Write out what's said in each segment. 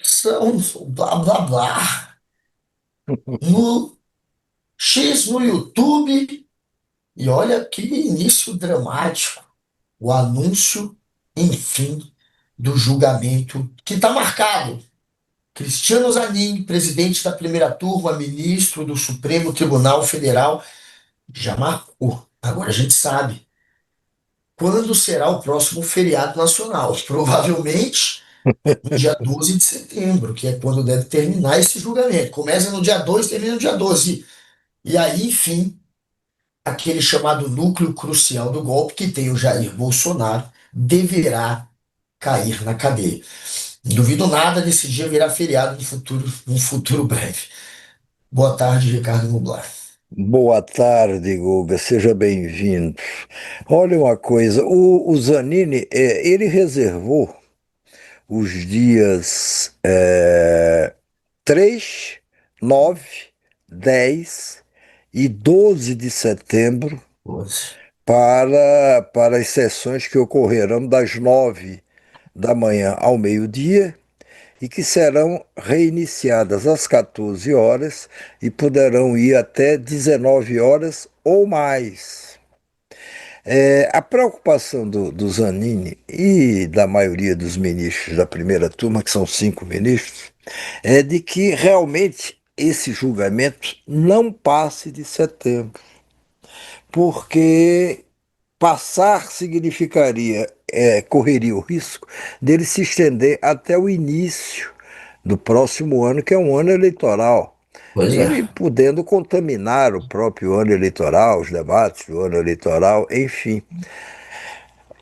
São blá blá blá no X no YouTube. E olha que início dramático. O anúncio, enfim, do julgamento que está marcado. Cristiano Zanin, presidente da primeira turma, ministro do Supremo Tribunal Federal, já marcou. Agora a gente sabe quando será o próximo feriado nacional. Provavelmente no dia 12 de setembro, que é quando deve terminar esse julgamento. Começa no dia 2, termina no dia 12. E aí, enfim, aquele chamado núcleo crucial do golpe, que tem o Jair Bolsonaro, deverá cair na cadeia. Não duvido nada desse dia virar feriado no futuro breve. Boa tarde, Ricardo Nublar. Boa tarde, Guga, seja bem-vindo. Olha uma coisa, o Zanini, ele reservou os dias 3, 9, 10 e 12 de setembro para as sessões que ocorrerão das 9 da manhã ao meio-dia e que serão reiniciadas às 14 horas e poderão ir até 19 horas ou mais. A preocupação do Zanini e da maioria dos ministros da primeira turma, que são 5 ministros, é de que realmente esse julgamento não passe de setembro, porque passar significaria, correria o risco dele se estender até o início do próximo ano, que é um ano eleitoral. Pois é. E podendo contaminar o próprio ano eleitoral, os debates do ano eleitoral, enfim.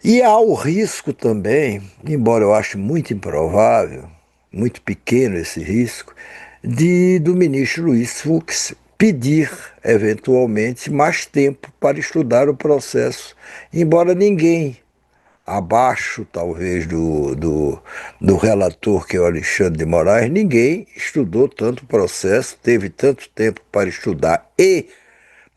E há o risco também, embora eu ache muito improvável, muito pequeno esse risco, do ministro Luiz Fux pedir, eventualmente, mais tempo para estudar o processo, embora ninguém, abaixo talvez do relator, que é o Alexandre de Moraes, ninguém estudou tanto o processo, teve tanto tempo para estudar e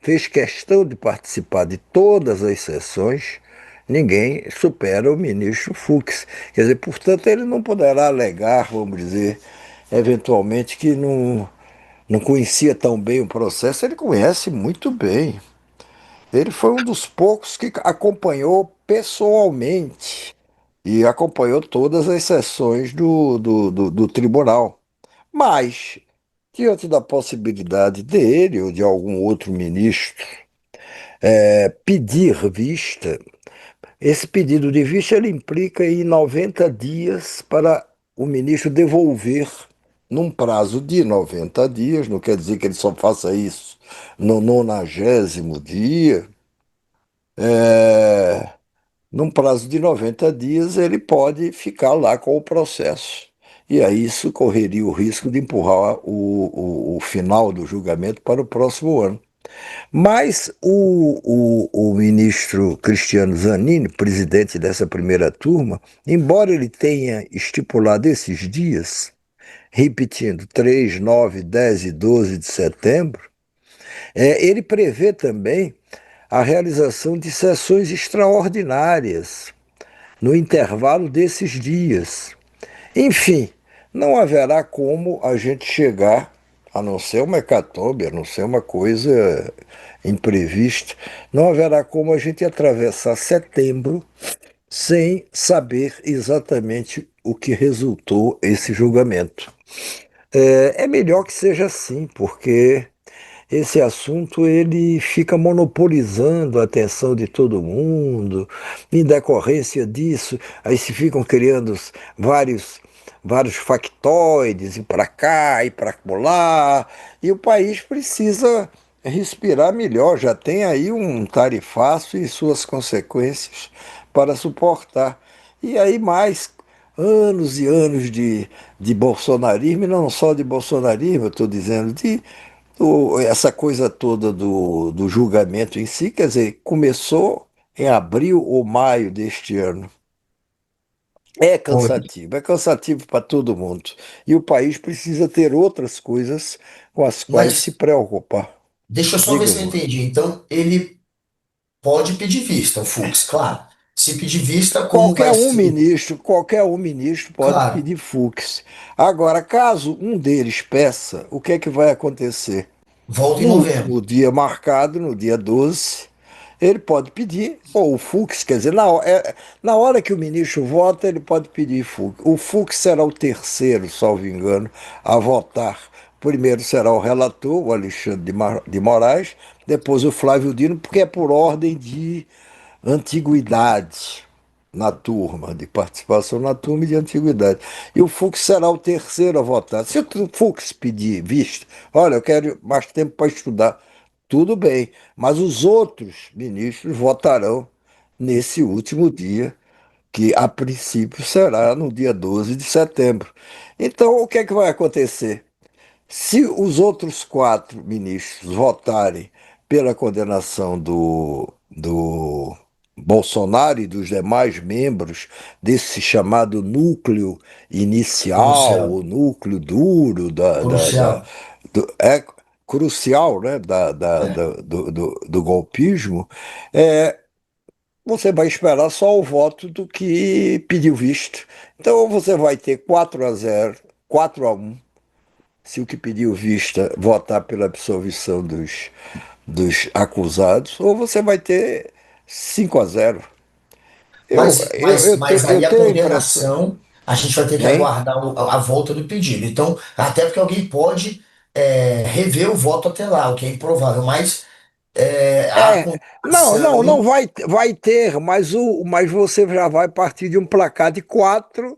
fez questão de participar de todas as sessões, ninguém supera o ministro Fux. Quer dizer, portanto, ele não poderá alegar, vamos dizer, eventualmente que não conhecia tão bem o processo, ele conhece muito bem. Ele foi um dos poucos que acompanhou pessoalmente e acompanhou todas as sessões do tribunal. Mas, diante da possibilidade dele ou de algum outro ministro pedir vista, esse pedido de vista ele implica em 90 dias para o ministro devolver num prazo de 90 dias, não quer dizer que ele só faça isso no 90º dia, é, num prazo de 90 dias ele pode ficar lá com o processo. E aí isso correria o risco de empurrar o final do julgamento para o próximo ano. Mas o ministro Cristiano Zanin, presidente dessa primeira turma, embora ele tenha estipulado esses dias, repetindo, 3, 9, 10 e 12 de setembro, ele prevê também a realização de sessões extraordinárias no intervalo desses dias. Enfim, não haverá como a gente chegar, a não ser uma hecatombe, a não ser uma coisa imprevista, não haverá como a gente atravessar setembro sem saber exatamente o que resultou esse julgamento. É melhor que seja assim, porque esse assunto ele fica monopolizando a atenção de todo mundo. Em decorrência disso, aí se ficam criando vários vários factoides e para cá e para lá, e o país precisa respirar melhor, já tem aí um tarifaço e suas consequências para suportar. E aí mais anos e anos de bolsonarismo, e não só de bolsonarismo, eu estou dizendo, essa coisa toda do julgamento em si, quer dizer, começou em abril ou maio deste ano. É cansativo para todo mundo. E o país precisa ter outras coisas com as quais se Mas preocupar. deixa eu só ver Diga, se eu Gu. entendi. Então, ele pode pedir vista, o Fux, claro. Se pedir vista, como vai ser? Qualquer um ministro pode Claro, pedir Fux. Agora, caso um deles peça, o que é que vai acontecer? volta em No novembro. último dia marcado, no dia 12, ele pode pedir, ou o Fux, quer dizer, na hora que o ministro vota, ele pode pedir Fux. O Fux será o terceiro, salvo engano, a votar. Primeiro será o relator, o Alexandre de Moraes, depois o Flávio Dino, porque é por ordem de antiguidade na turma, de participação na turma e de antiguidade. E o Fux será o terceiro a votar. Se o Fux pedir vista, olha, eu quero mais tempo para estudar, tudo bem, mas os outros ministros votarão nesse último dia, que a princípio será no dia 12 de setembro. Então, o que é que vai acontecer? Se os outros quatro ministros votarem pela condenação do Bolsonaro e dos demais membros desse chamado núcleo inicial, Crucial. o núcleo duro Crucial. é crucial, né, É. do golpismo, é, você vai esperar só o voto do que pediu visto. Então você vai ter 4-0, 4-1 se o que pediu vista votar pela absolvição dos acusados, ou você vai ter 5-0. Mas Eu aí a tenho a impressão, condenação, a gente vai ter que hein? aguardar a volta do pedido. Então, até porque alguém pode rever o voto até lá, o que é improvável, mas a Não condenação. vai ter, mas você já vai partir de um placar de 4-1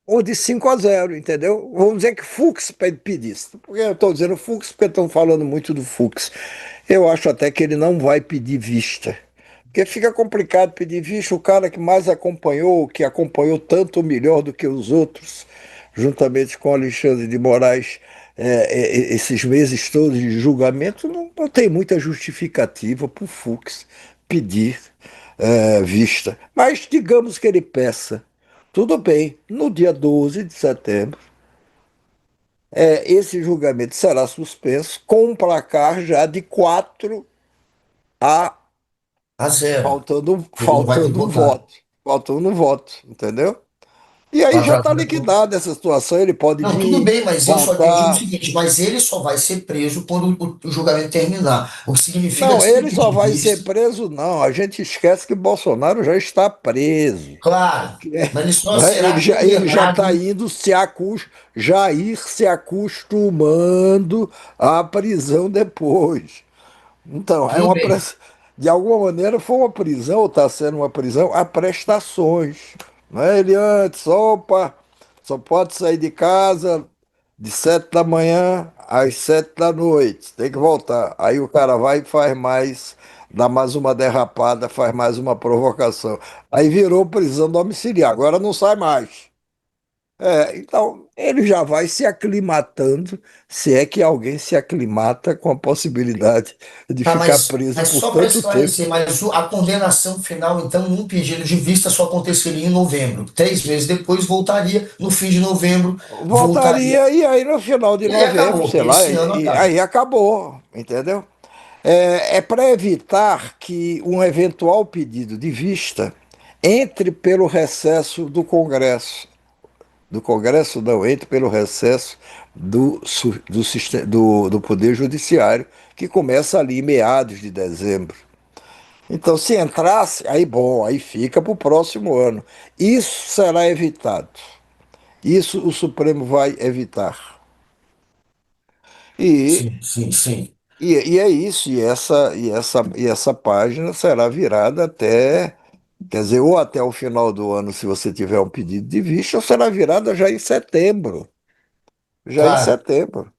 ou de 5-0, entendeu? Vamos dizer que Fux pedir isso. Porque eu estou dizendo Fux porque estão falando muito do Fux. Eu acho até que ele não vai pedir vista. Porque fica complicado pedir vista, o cara que mais acompanhou, que acompanhou tanto ou melhor do que os outros, juntamente com Alexandre de Moraes, esses meses todos de julgamento, não tem muita justificativa para o Fux pedir vista. Mas digamos que ele peça. Tudo bem, no dia 12 de setembro, esse julgamento será suspenso com um placar já de 4 a A zero. Ele não vai ter que faltando um votar. voto. Faltando um voto, entendeu? E aí já 4 a está 0. liquidada essa situação, ele pode Não, tudo vir, bem, mas eu só entendi o voltar. seguinte, mas ele só vai ser preso quando o julgamento terminar. O que significa que Não, se ele ele só pedir vai ser vista, preso, não. A gente esquece que Bolsonaro já está preso. claro, Que é- mas ele só não é? será Ele já está condenado. indo já ir se acostumando à prisão depois. Então, Tudo bem. de alguma maneira foi uma prisão, ou está sendo uma prisão, a prestações. Não é? Ele antes, opa, só pode sair de casa de 7 da manhã às 7 da noite, tem que voltar. Aí o cara vai e faz mais, dá mais uma derrapada, faz mais uma provocação. Aí virou prisão domiciliar, agora não sai mais. Então, ele já vai se aclimatando, se é que alguém se aclimata com a possibilidade de Tá, ficar preso mas por só para tanto tempo. esclarecer, mas a condenação final, então, num pedido de vista só aconteceria em novembro. 3 meses depois voltaria, no fim de novembro, voltaria. Voltaria e aí no final de E aí novembro, acabou. sei lá, Esse ano e acaba. aí acabou, entendeu? É para evitar que um eventual pedido de vista entre pelo recesso do Congresso. Do Congresso não, entre pelo recesso do Poder Judiciário, que começa ali em meados de dezembro. Então, se entrasse, aí bom, aí fica para o próximo ano. Isso será evitado. Isso o Supremo vai evitar. E, Sim, sim, sim. e é isso, e essa página será virada até, quer dizer, ou até o final do ano, se você tiver um pedido de vista, ou será virada já em setembro. Já em Claro. setembro.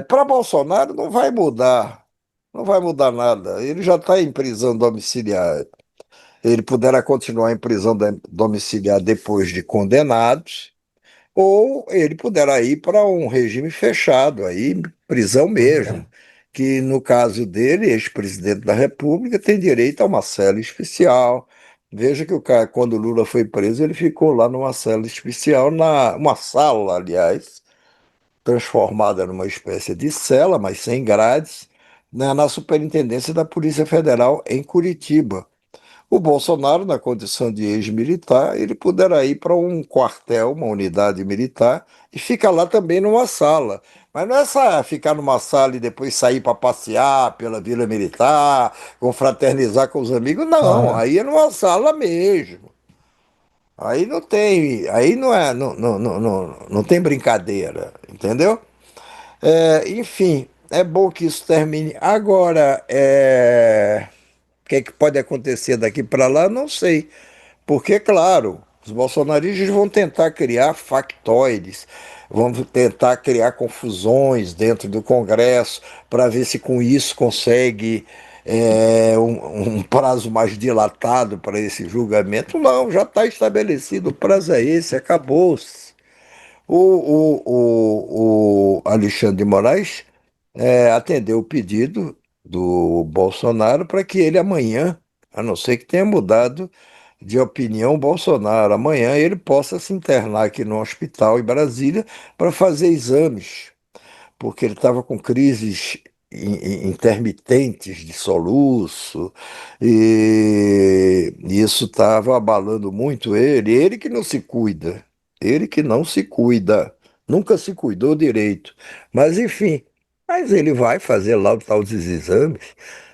Para Bolsonaro não vai mudar, não vai mudar nada. Ele já está em prisão domiciliar. Ele poderá continuar em prisão domiciliar depois de condenados, ou ele poderá ir para um regime fechado, aí prisão mesmo, É. que no caso dele, ex-presidente da República, tem direito a uma cela especial. Veja que o cara, quando o Lula foi preso, ele ficou lá numa cela especial, uma sala, aliás, transformada numa espécie de cela, mas sem grades, né, na Superintendência da Polícia Federal em Curitiba. O Bolsonaro, na condição de ex-militar, ele poderá ir para um quartel, uma unidade militar, e fica lá também numa sala. Mas não é só ficar numa sala e depois sair para passear pela Vila Militar, confraternizar com os amigos. Não, Aham. aí é numa sala mesmo. Aí não tem, aí não é, não tem brincadeira, entendeu? Enfim, é bom que isso termine. Agora, o que é que pode acontecer daqui para lá, não sei. Porque, claro, os bolsonaristas vão tentar criar factoides, vão tentar criar confusões dentro do Congresso para ver se com isso consegue um prazo mais dilatado para esse julgamento. Não, já está estabelecido, o prazo é esse, acabou-se. O Alexandre de Moraes atendeu o pedido do Bolsonaro para que ele amanhã, a não ser que tenha mudado de opinião o Bolsonaro, amanhã ele possa se internar aqui no hospital em Brasília para fazer exames porque ele estava com crises intermitentes de soluço, e isso estava abalando muito ele que não se cuida, ele que não se cuida, nunca se cuidou direito. Mas enfim, mas ele vai fazer lá o tal dos exames.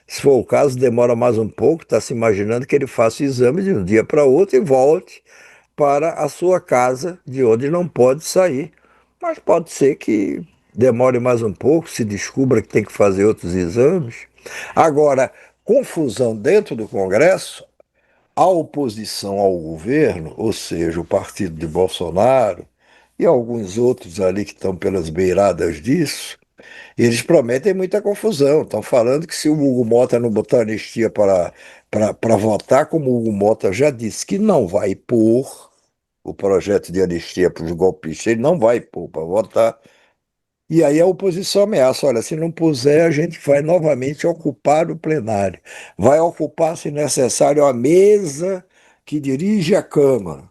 Se for o caso, demora mais um pouco, está se imaginando que ele faça o exame de um dia para outro e volte para a sua casa, de onde não pode sair. Mas pode ser que demore mais um pouco, se descubra que tem que fazer outros exames. Agora, confusão dentro do Congresso, a oposição ao governo, ou seja, o partido de Bolsonaro e alguns outros ali que estão pelas beiradas disso, eles prometem muita confusão. Estão falando que se o Hugo Mota não botar anistia para votar, como o Hugo Mota já disse que não vai pôr o projeto de anistia para os golpistas, ele não vai pôr para votar. E aí a oposição ameaça, olha, se não puser, a gente vai novamente ocupar o plenário. Vai ocupar, se necessário, a mesa que dirige a Câmara.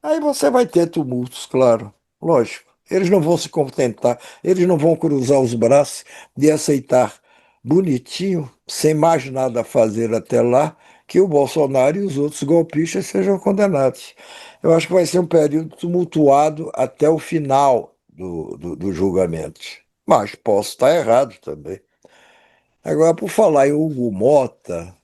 Aí você vai ter tumultos, claro, lógico. Eles não vão se contentar, eles não vão cruzar os braços de aceitar bonitinho, sem mais nada a fazer até lá, que o Bolsonaro e os outros golpistas sejam condenados. Eu acho que vai ser um período tumultuado até o final do julgamento. Mas posso estar errado também. Agora, por falar em Hugo Mota.